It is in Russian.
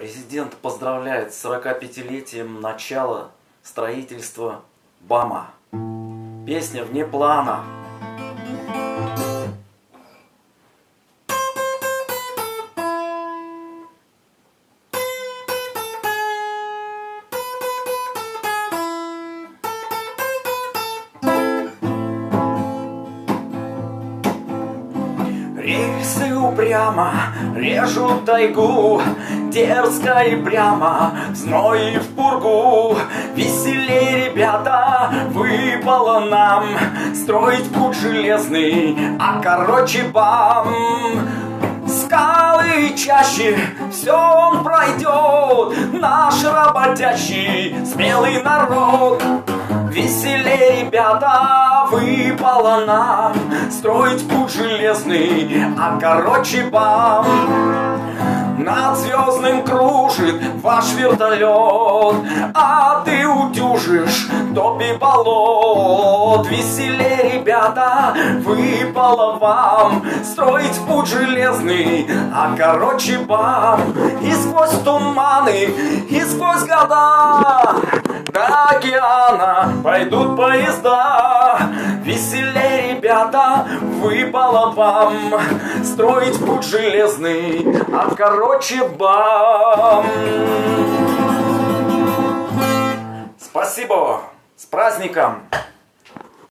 Президент поздравляет с 45-летием начала строительства БАМа. Песня вне плана. Рельсы упрямо режут тайгу, дерзко и прямо, в зной и в пургу. Веселей, ребята, выпало нам строить путь железный, а короче БАМ. Скалы и чащи, все он пройдет, наш работящий, смелый народ. Веселей, ребята, выпало нам строить путь железный, а короче БАМ. Над Звездным кружит ваш вертолет, а ты утюжишь топи болот. Веселей, ребята, выпало вам строить путь железный, а короче БАМ. И сквозь туманы, и сквозь года до океана пойдут поезда. Веселей, ребята, выпало вам строить путь железный, а короче БАМ. Спасибо! С праздником!